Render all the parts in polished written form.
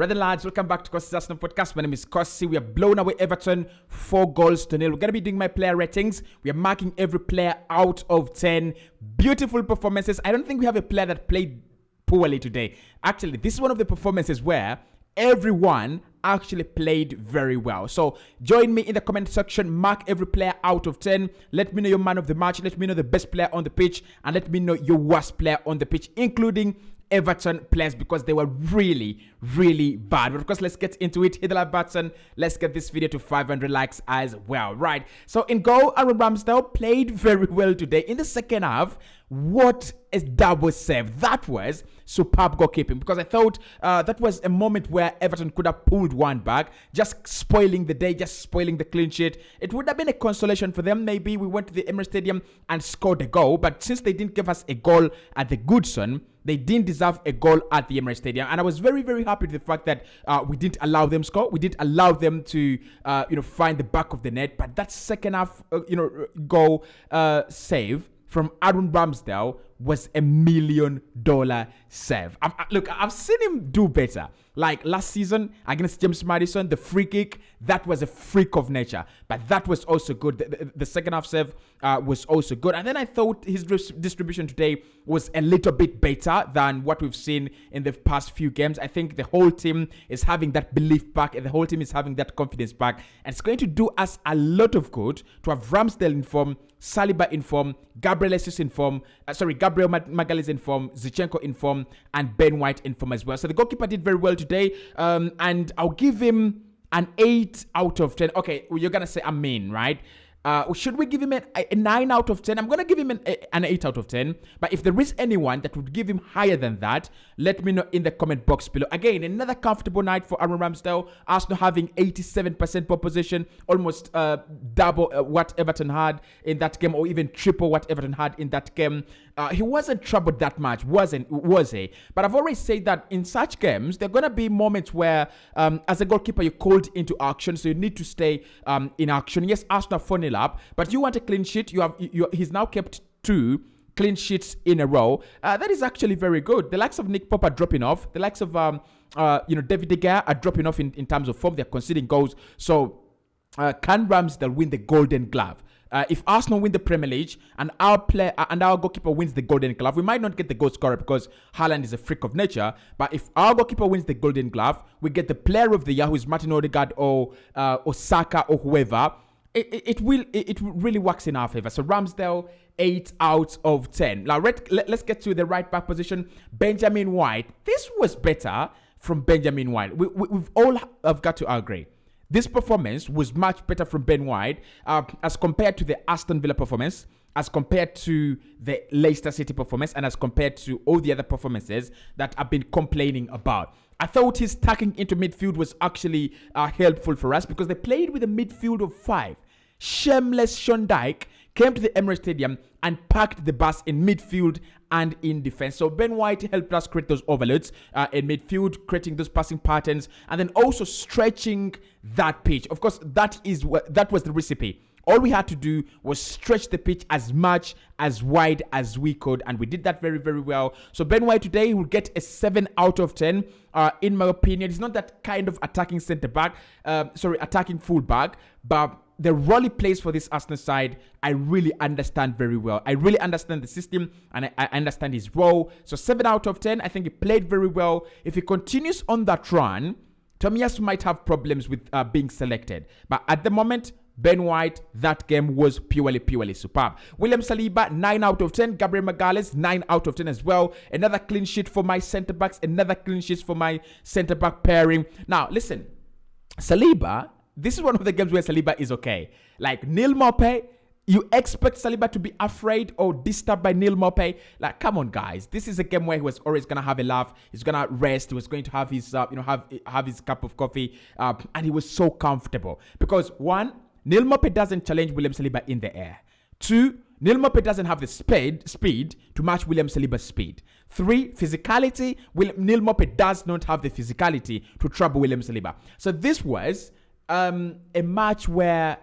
Rather lads, welcome back to Cossy's Arsenal podcast. My name is Cossy. We have blown away Everton 4-0. We're going to be doing my player ratings. We are marking every player out of 10. Beautiful performances. I don't think we have a player that played poorly today. Actually, this is one of the performances where everyone actually played very well. So join me in the comment section. Mark every player out of 10. Let me know your man of the match. Let me know the best player on the pitch. And let me know your worst player on the pitch, including Everton players, because they were really bad. But of course, let's get into it. Hit the like button. Let's get this video to 500 likes as well. Right. So in goal, Aaron Ramsdale played very well today. In the second half, what a double save. That was superb goalkeeping, because I thought that was a moment where Everton could have pulled one back, just spoiling the day, just spoiling the clean sheet. It would have been a consolation for them. Maybe we went to the Emirates Stadium and scored a goal, but since they didn't give us a goal at the Goodson, they didn't deserve a goal at the Emirates Stadium. And I was very happy with the fact that we didn't allow them score. We didn't allow them to, find the back of the net. But that second half, goal save from Aaron Ramsdale was $1 million save. I've seen him do better. Like last season against James Maddison, the free kick, that was a freak of nature. But that was also good. The second half save was also good. And then I thought his distribution today was a little bit better than what we've seen in the past few games. I think the whole team is having that belief back, and the whole team is having that confidence back. And it's going to do us a lot of good to have Ramsdale in form, Saliba in form, Gabriel Jesus in form, Gabriel Magalhaes in form, Zinchenko in form, and Ben White in form as well. So the goalkeeper did very well today, and I'll give him an 8 out of 10. Okay, well, you're going to say I'm mean, right? Should we give him a 9 out of 10? I'm going to give him an 8 out of 10. But if there is anyone that would give him higher than that, let me know in the comment box below. Again, another comfortable night for Aaron Ramsdale. Arsenal having 87% ball possession, almost double what Everton had in that game, or even triple what Everton had in that game. He wasn't troubled that much, was he? But I've always said that in such games, there are going to be moments where, as a goalkeeper, you're called into action, so you need to stay in action. Yes, Arsenal 4-0 up, but you want a clean sheet. He's now kept 2 clean sheets in a row. That is actually very good. The likes of Nick Pope are dropping off. The likes of David De Gea are dropping off in terms of form. They're conceding goals. So can Ramsdale win the Golden Glove? If Arsenal win the Premier League and our goalkeeper wins the Golden Glove, we might not get the goal scorer because Haaland is a freak of nature. But if our goalkeeper wins the Golden Glove, we get the Player of the Year, who is Martin Odegaard or Saka or whoever. It really works in our favor. So Ramsdale, 8 out of 10. Now let's get to the right back position. Benjamin White. This was better from Benjamin White. We've all have got to agree. This performance was much better from Ben White as compared to the Aston Villa performance, as compared to the Leicester City performance, and as compared to all the other performances that I've been complaining about. I thought his tucking into midfield was actually helpful for us, because they played with a midfield of 5. Shameless Sean Dyche came to the Emirates Stadium and packed the bus in midfield and in defense. So Ben White helped us create those overloads in midfield, creating those passing patterns, and then also stretching that pitch. Of course, that was the recipe. All we had to do was stretch the pitch as much as wide as we could, and we did that very well. So Ben White today will get a 7 out of 10. In my opinion, he's not that kind of attacking attacking fullback, but the role he plays for this Arsenal side, I really understand very well. I really understand the system, and I understand his role. So 7 out of 10. I think he played very well. If he continues on that run, Tomiyasu might have problems with being selected. But at the moment, Ben White, that game was purely superb. William Saliba, 9 out of 10. Gabriel Magalhaes, 9 out of 10 as well. Another clean sheet for my centre-backs. Another clean sheet for my centre-back pairing. Now, listen. Saliba, this is one of the games where Saliba is okay. Like, Neil Maupay, you expect Saliba to be afraid or disturbed by Neil Maupay? Like, come on, guys. This is a game where he was always going to have a laugh. He's going to rest. He was going to have his, have his cup of coffee. And he was so comfortable. Because, 1, Neil Maupay doesn't challenge William Saliba in the air. 2, Neil Maupay doesn't have the speed to match William Saliba's speed. 3, physicality. Neil Maupay does not have the physicality to trouble William Saliba. So this was a match where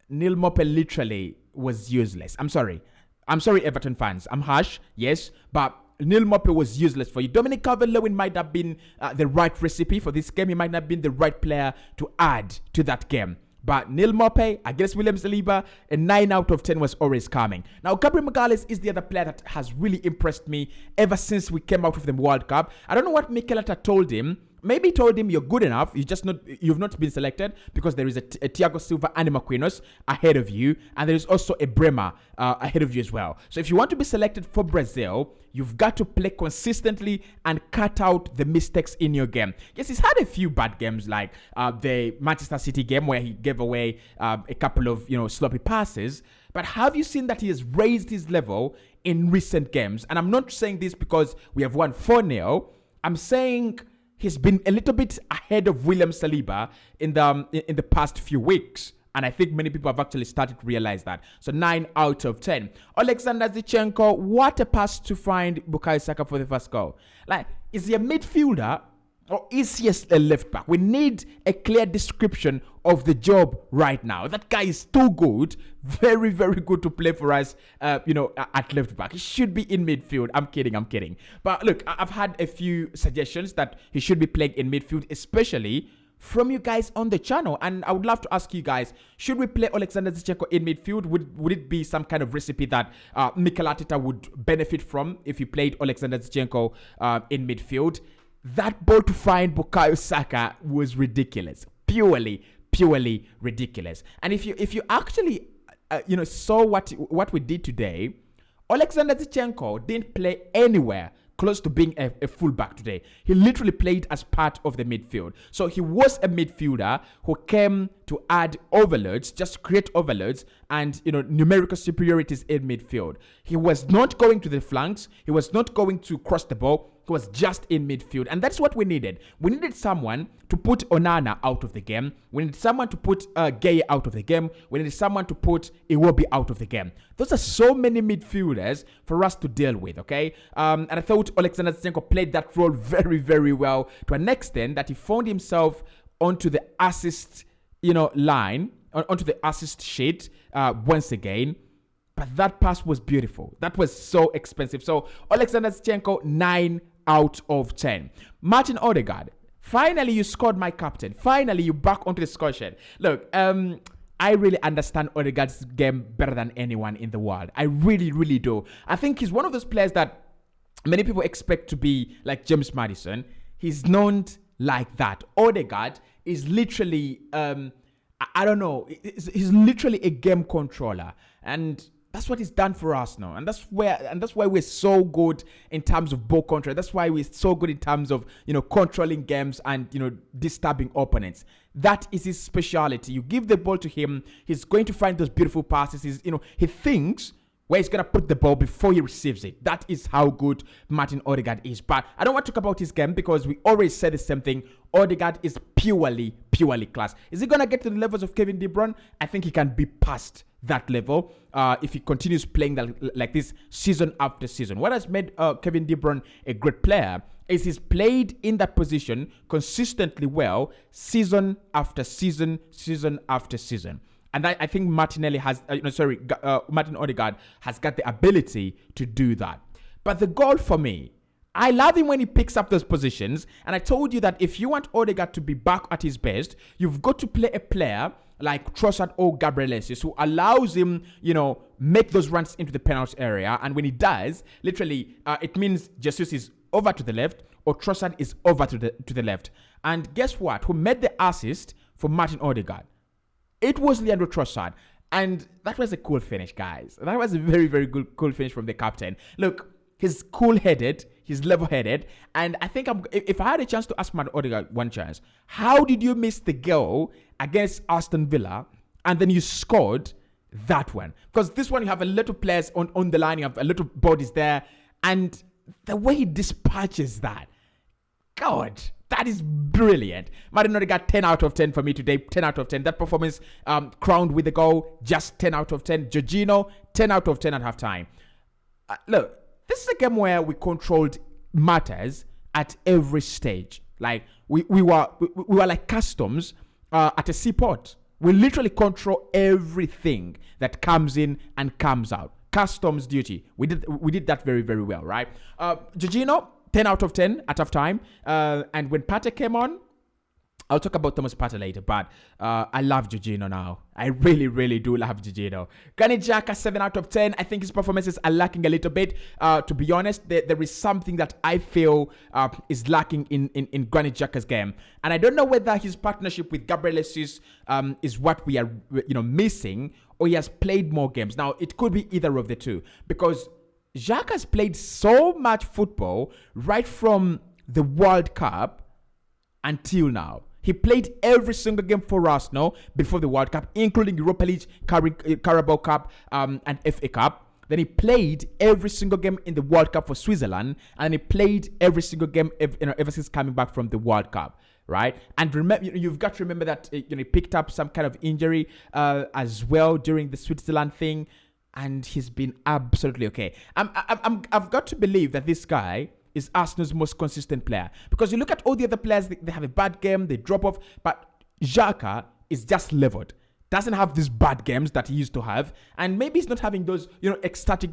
Neil Maupay literally was useless. I'm sorry, Everton fans. I'm harsh, yes, but Neil Maupay was useless for you. Dominic Calvert-Lewin might have been the right recipe for this game. He might not have been the right player to add to that game. But Neil Maupay against William Saliba, a 9 out of 10 was always coming. Now, Gabriel Magalhaes is the other player that has really impressed me ever since we came out of the World Cup. I don't know what Mikel Arteta told him. Maybe he told him you're good enough. You've not been selected because there is a Thiago Silva and a Marquinhos ahead of you, and there is also a Bremer ahead of you as well. So if you want to be selected for Brazil, you've got to play consistently and cut out the mistakes in your game. Yes, he's had a few bad games, like the Manchester City game where he gave away a couple of sloppy passes. But have you seen that he has raised his level in recent games? And I'm not saying this because we have won 4-0. I'm saying he's been a little bit ahead of William Saliba in the past few weeks. And I think many people have actually started to realize that. So 9 out of 10. Alexander Zinchenko, what a pass to find Bukayo Saka for the first goal. Like, is he a midfielder or is he a left back? We need a clear description of the job right now. That guy is too good, very, very good to play for us, at left back. He should be in midfield. I'm kidding. But look, I've had a few suggestions that he should be playing in midfield, especially from you guys on the channel. And I would love to ask you guys, should we play Alexander Zinchenko in midfield? Would it be some kind of recipe that Mikel Arteta would benefit from if you played Alexander Zinchenko in midfield? That ball to find Bukayo Saka was ridiculous. Purely ridiculous. And if you actually saw what we did today, Alexander Zinchenko didn't play anywhere close to being a fullback today. He literally played as part of the midfield. So he was a midfielder who came to add overloads, just create overloads and numerical superiorities in midfield. He was not going to the flanks. He was not going to cross the ball. He was just in midfield. And that's what we needed. We needed someone to put Onana out of the game. We needed someone to put Gay out of the game. We needed someone to put Iwobi out of the game. Those are so many midfielders for us to deal with, okay? And I thought Alexander Zinchenko played that role very, very well to an extent that he found himself onto the assist, line, onto the assist sheet once again. But that pass was beautiful. That was so expensive. So Alexander Zinchenko, 9 out of 10. Martin Odegaard, finally you scored my captain. Finally you back onto the score sheet. Look, I really understand Odegaard's game better than anyone in the world. I really, really do. I think he's one of those players that many people expect to be like James Maddison. He's known like that. Odegaard is literally, I don't know, he's literally a game controller. And that's what he's done for us now. And that's why we're so good in terms of ball control. That's why we're so good in terms of, controlling games and, disturbing opponents. That is his speciality. You give the ball to him, he's going to find those beautiful passes. He thinks where he's going to put the ball before he receives it. That is how good Martin Odegaard is. But I don't want to talk about his game because we always say the same thing. Odegaard is purely class. Is he going to get to the levels of Kevin De Bruyne? I think he can be past that level if he continues playing like this season after season. What has made Kevin De Bruyne a great player is he's played in that position consistently well season after season after season. And I think Martinelli has, Martin Odegaard has got the ability to do that. But the goal for me, I love him when he picks up those positions. And I told you that if you want Odegaard to be back at his best, you've got to play a player like Trossard or Gabriel Jesus who allows him, make those runs into the penalty area. And when he does, literally, it means Jesus is over to the left or Trossard is over to the left. And guess what? Who made the assist for Martin Odegaard? It was Leandro Trossard. And that was a cool finish, guys. That was a very, very good, cool finish from the captain. Look, he's cool-headed, he's level-headed, and I think if I had a chance to ask Martin Odegaard one chance, how did you miss the goal against Aston Villa and then you scored that one? Because this one, you have a lot of players on the line, you have a lot of bodies there, and the way he dispatches that, God, that is brilliant. Martin Odegaard, 10 out of 10 for me today. 10 out of 10. That performance crowned with the goal, just 10 out of 10. Jorginho, 10 out of 10 at halftime. Look, this is a game where we controlled matters at every stage. Like we were like customs at a seaport. We literally control everything that comes in and comes out. customs duty. We did that very, very well, right? Jorginho, 10 out of 10 at half time. And when Partey came on, I'll talk about Thomas Partey later, but I love Jorginho now. I really, really do love Jorginho. Granit Xhaka, 7 out of 10. I think his performances are lacking a little bit. To be honest, there is something that I feel is lacking in Granit Xhaka's game. And I don't know whether his partnership with Gabriel Jesus is what we are missing, or he has played more games. Now, it could be either of the two, because Xhaka has played so much football right from the World Cup until now. He played every single game for Arsenal before the World Cup, including Europa League, Carabao Cup, and FA Cup. Then he played every single game in the World Cup for Switzerland, and he played every single game ever since coming back from the World Cup, right? And remember, you've got to remember that he picked up some kind of injury as well during the Switzerland thing, and he's been absolutely okay. I've got to believe that this guy is Arsenal's most consistent player, because you look at all the other players, they have a bad game, they drop off, but Xhaka is just leveled. Doesn't have these bad games that he used to have, and maybe he's not having those ecstatic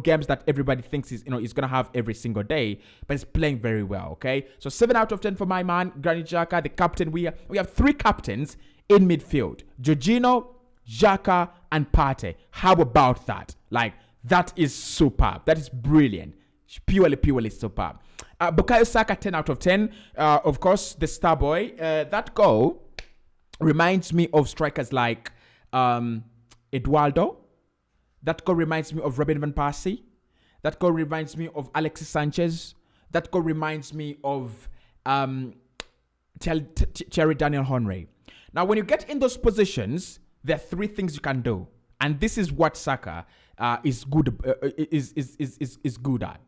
games that everybody thinks he's gonna have every single day, but he's playing very well. Okay, so 7 out of 10 for my man Granit Xhaka, the captain. We have 3 captains in midfield: Jorginho, Xhaka, and Partey. How about that? Like, that is superb. That is brilliant. Purely superb. Bukayo Saka, 10 out of 10. Of course, the star boy. That goal reminds me of strikers like Eduardo. That goal reminds me of Robin van Persie. That goal reminds me of Alexis Sanchez. That goal reminds me of Thierry Daniel Henry. Now, when you get in those positions, there are 3 things you can do, and this is what Saka is good at.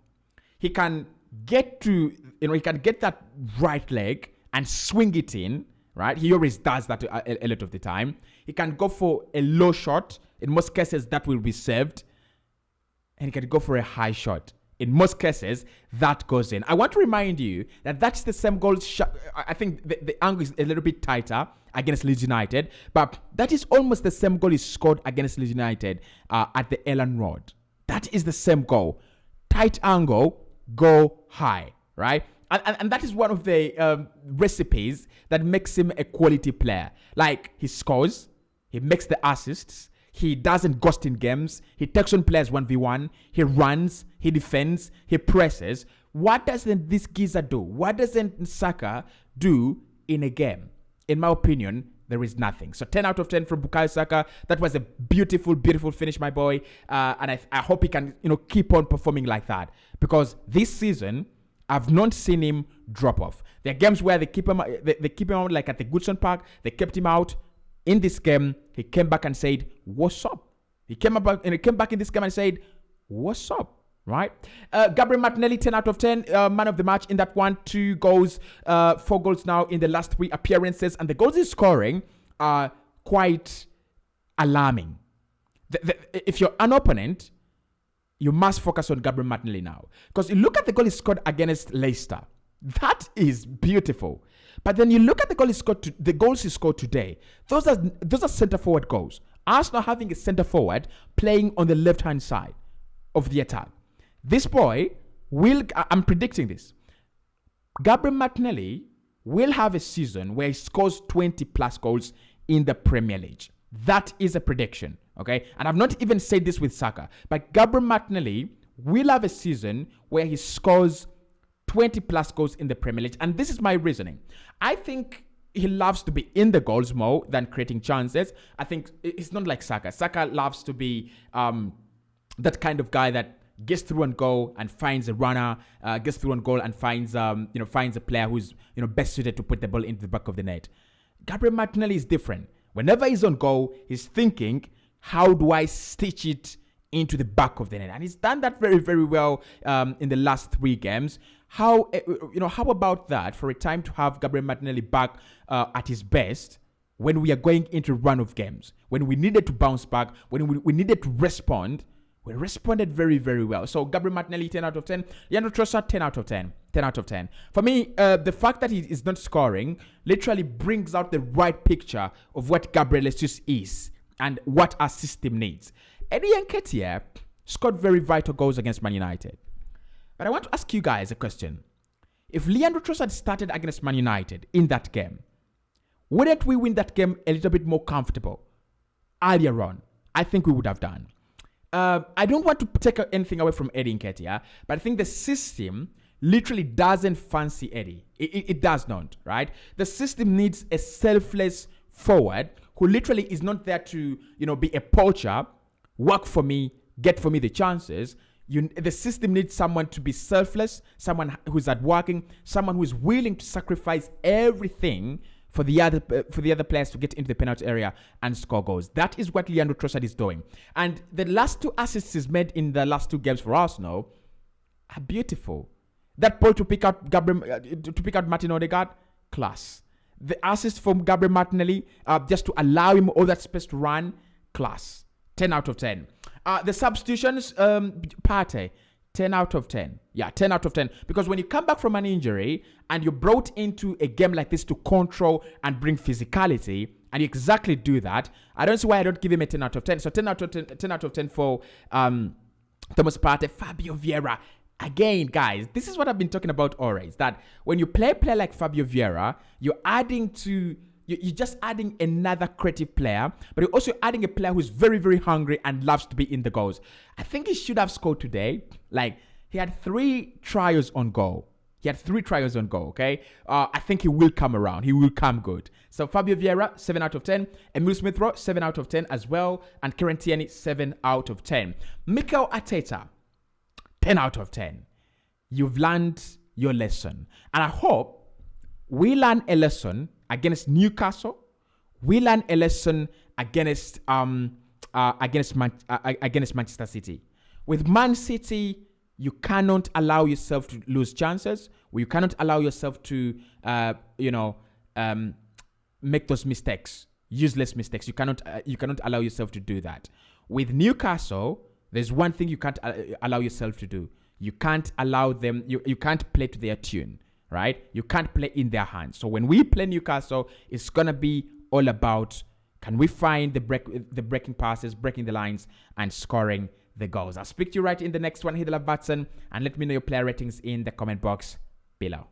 He can get to, he can get that right leg and swing it in, right? He always does that a lot of the time. He can go for a low shot. In most cases, that will be saved. And he can go for a high shot. In most cases, that goes in. I want to remind you that that's the same goal shot. I think the angle is a little bit tighter against Leeds United, but that is almost the same goal he scored against Leeds United at the Ellen Road. That is the same goal. Tight angle, go high, right? And that is one of the recipes that makes him a quality player. Like, he scores, he makes the assists, he doesn't ghost in games, he takes on players 1v1, he runs, he defends, he presses. What doesn't this geezer do? What doesn't Saka do in a game? In my opinion, there is nothing. So 10 out of 10 from Bukayo Saka. That was a beautiful, beautiful finish, my boy. And I hope he can, keep on performing like that. Because this season, I've not seen him drop off. There are games where they keep him out, like at the Goodson Park. They kept him out. In this game, he came back and said, "What's up?" He came back in this game and said, "What's up?" Right? Gabriel Martinelli, 10 out of 10. Man of the match in that one. 2 goals, 4 goals now in the last 3 appearances. And the goals he's scoring are quite alarming. If you're an opponent, you must focus on Gabriel Martinelli now. Because you look at the goal he scored against Leicester. That is beautiful. But then you look at the goals he scored today. Those are centre-forward goals. Arsenal having a centre-forward playing on the left-hand side of the attack. This boy I'm predicting this. Gabriel Martinelli will have a season where he scores 20 plus goals in the Premier League. That is a prediction, okay? And I've not even said this with Saka, but Gabriel Martinelli will have a season where he scores 20 plus goals in the Premier League. And this is my reasoning. I think he loves to be in the goals more than creating chances. I think it's not like Saka. Saka loves to be that kind of guy that gets through and goal and finds a runner, gets through and goal and finds a player who's best suited to put the ball into the back of the net. Gabriel Martinelli is different. Whenever he's on goal, he's thinking, how do I stitch it into the back of the net? And he's done that very, very well in the last 3 games. How about that for a time to have Gabriel Martinelli back at his best when we are going into a run of games, when we needed to bounce back, when we needed to respond? We responded very, very well. So Gabriel Martinelli, 10 out of 10. Leandro Trossard, 10 out of 10. 10 out of 10. For me, the fact that he is not scoring literally brings out the right picture of what Gabriel Jesus is and what our system needs. Eddie Nketiah Scored very vital goals against Man United. But I want to ask you guys a question. If Leandro Trossard started against Man United in that game, wouldn't we win that game a little bit more comfortable earlier on? I think we would have done. I don't want to take anything away from Eddie Nketiah, but I think the system literally doesn't fancy Eddie. It does not, right? The system needs a selfless forward who literally is not there to, be a poacher, work for me, get for me the chances. The system needs someone to be selfless, someone who's hardworking, someone who's willing to sacrifice everything for the other players to get into the penalty area and score goals. That is what Leandro Trossard is doing. And the last 2 assists he's made in the last 2 games for Arsenal are beautiful. That ball to pick out Martin Odegaard, class. The assist from Gabriel Martinelli, just to allow him all that space to run, class. 10 out of 10. The substitutions, Partey, 10 out of 10. Yeah, 10 out of 10. Because when you come back from an injury and you're brought into a game like this to control and bring physicality, and you exactly do that, I don't see why I don't give him a 10 out of 10. So 10 out of 10 for Thomas Partey. Fabio Vieira. Again, guys, this is what I've been talking about always. That when you play a player like Fabio Vieira, you're just adding another creative player, but you're also adding a player who's very, very hungry and loves to be in the goals. I think he should have scored today. Like, he had 3 trials on goal. Okay? I think he will come around. He will come good. So Fabio Vieira, 7 out of 10. Emil Smith-Rowe, 7 out of 10 as well. And Kieran Tierney, 7 out of 10. Mikel Arteta, 10 out of 10. You've learned your lesson. And I hope we learn a lesson against Newcastle. We learn a lesson against Manchester City. With Man City, you cannot allow yourself to lose chances. You cannot allow yourself to, make those mistakes, useless mistakes. You cannot allow yourself to do that. With Newcastle, there's one thing you can't allow yourself to do. You can't allow them. You can't play to their tune, right? You can't play in their hands. So when we play Newcastle, it's gonna be all about, can we find the breaking passes, breaking the lines, and scoring the goals. I'll speak to you right in the next one. Hit the like button and let me know your player ratings in the comment box below.